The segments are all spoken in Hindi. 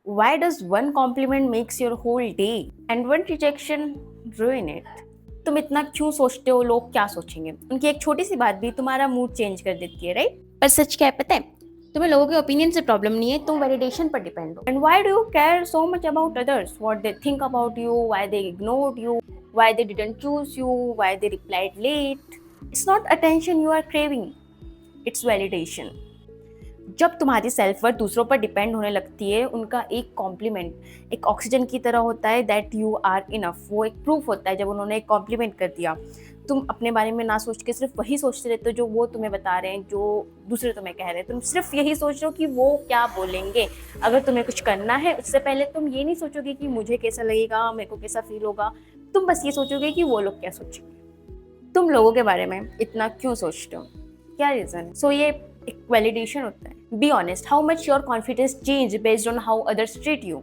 Why does one compliment makes your whole day and one rejection ruin it? तुम इतना क्यों सोचते हो लोग क्या सोचेंगे? उनकी एक छोटी सी बात भी तुम्हारा मूड चेंज कर देती है, राइट? पर सच क्या है पता है? तुम्हें लोगों के ओपिनियन से प्रॉब्लम नहीं है, तुम वैलिडेशन पर डिपेंड हो। And why do you care so much about others? What they think about you? Why they ignored you? Why they didn't choose you? Why they replied late? It's not attention you are craving, it's validation. जब तुम्हारी सेल्फ वर्थ दूसरों पर डिपेंड होने लगती है, उनका एक कॉम्प्लीमेंट एक ऑक्सीजन की तरह होता है, दैट यू आर इनफ। वो एक प्रूफ होता है। जब उन्होंने एक कॉम्प्लीमेंट कर दिया, तुम अपने बारे में ना सोच के सिर्फ वही सोचते रहते हो जो वो तुम्हें बता रहे हैं, जो दूसरे तुम्हें कह रहे हैं। तुम सिर्फ यही सोच रहे हो कि वो क्या बोलेंगे। अगर तुम्हें कुछ करना है, उससे पहले तुम ये नहीं सोचोगे कि मुझे कैसा लगेगा, मेरे को कैसा फील होगा। तुम बस ये सोचोगे कि वो लोग क्या सोचेंगे। तुम लोगों के बारे में इतना क्यों सोचते हो? क्या रीजन है? सो ये एक वैलिडेशन होता है। Be honest, how much your confidence change based on how others treat you?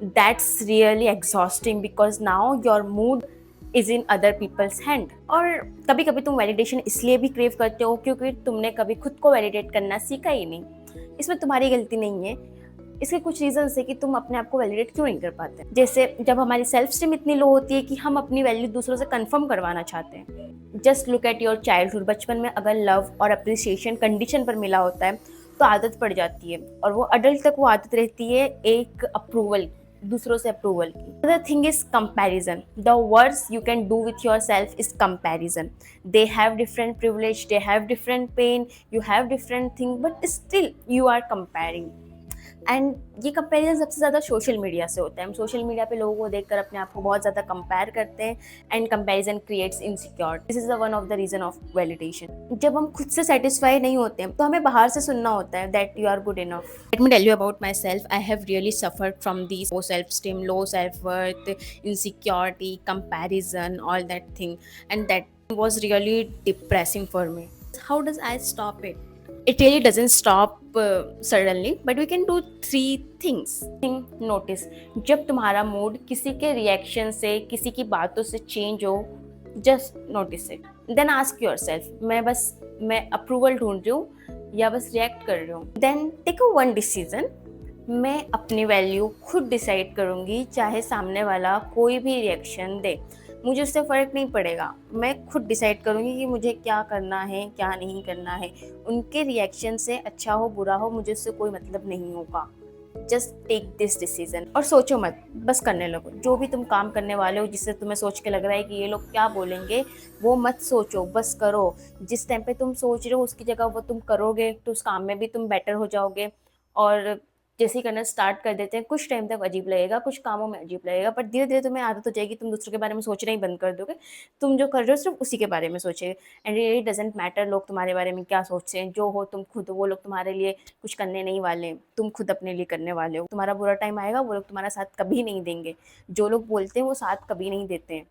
That's really exhausting because now your mood is in other people's hand. और कभी कभी तुम वैलिडेशन इसलिए भी क्रेव करते हो क्योंकि तुमने कभी खुद को वैलिडेट करना सीखा ही नहीं। इसमें तुम्हारी गलती नहीं है। इसके कुछ रीजन है कि तुम अपने आप को वैलिडेट क्यों नहीं कर पाते। जैसे जब हमारी सेल्फ स्टीम इतनी लो होती है कि हम अपनी वैल्यू दूसरों से कंफर्म करवाना चाहते हैं। Just look at your childhood. बचपन में अगर लव और अप्रिसिएशन कंडीशन पर मिला होता है तो आदत पड़ जाती है, और वो अडल्ट तक वो आदत रहती है एक अप्रूवल, दूसरों से अप्रूवल की। Other thing is comparison. The words you can do with yourself is comparison. They have different privilege, they have different pain, you have different thing, but still you are comparing. And ये कंपैरिजन सबसे ज़्यादा सोशल मीडिया से होता है। हम सोशल मीडिया पे लोगों को देखकर अपने आप को बहुत ज़्यादा कंपेयर करते हैं, and comparison creates insecure. This is the one of the reason of validation. जब हम खुद से सेटिस्फाई नहीं होते हैं तो हमें बाहर से सुनना होता है that you are good enough. Let me tell you about myself. I have really suffered from this low self esteem, low self worth, insecurity, comparison, all that thing, and that was really depressing for me. How does I stop it? It really doesn't stop suddenly, but we can do 3 things. Notice, जब तुम्हारा मूड किसी के रिएक्शन से, किसी की बातों से चेंज हो, just notice it. Then ask yourself, मैं अप्रूवल ढूंढ रही हूँ या बस रिएक्ट कर रही हूँ? Then take a one decision. मैं अपनी वैल्यू खुद डिसाइड करूँगी, चाहे सामने वाला कोई भी रिएक्शन दे, मुझे उससे फ़र्क नहीं पड़ेगा। मैं खुद डिसाइड करूँगी कि मुझे क्या करना है, क्या नहीं करना है। उनके रिएक्शन से अच्छा हो बुरा हो, मुझे उससे कोई मतलब नहीं होगा। Just take this decision. और सोचो मत, बस करने लगो। जो भी तुम काम करने वाले हो जिससे तुम्हें सोच के लग रहा है कि ये लोग क्या बोलेंगे, वो मत सोचो, बस करो। जिस टाइम पे तुम सोच रहे हो उसकी जगह वो तुम करोगे तो उस काम में भी तुम बेटर हो जाओगे। और जैसे ही करना स्टार्ट कर देते हैं, कुछ टाइम तक अजीब लगेगा, कुछ कामों में अजीब लगेगा, पर धीरे धीरे तुम्हें आदत हो जाएगी, तुम दूसरों के बारे में सोचना ही बंद कर दोगे। तुम जो कर रहे हो सिर्फ उसी के बारे में सोचेगे। एंड रियली डजेंट मैटर लोग तुम्हारे बारे में क्या सोचते हैं। जो हो तुम खुद हो, वो लोग तुम्हारे लिए कुछ करने नहीं वाले, तुम खुद अपने लिए करने वाले हो। तुम्हारा बुरा टाइम आएगा, वो लोग तुम्हारा साथ कभी नहीं देंगे। जो लोग बोलते हैं वो साथ कभी नहीं देते हैं।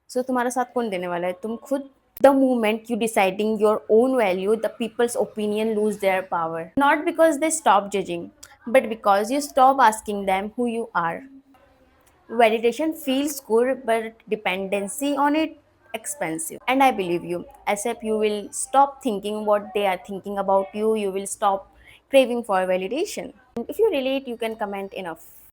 सो तुम्हारा साथ कौन देने वाला है? तुम खुद। The moment you deciding your own value, the people's opinion lose their power. Not because they stop judging, but because you stop asking them who you are. Validation feels good, but dependency on it expensive. And I believe you. Except you will stop thinking what they are thinking about you. You will stop craving for validation. And if you relate, you can comment enough.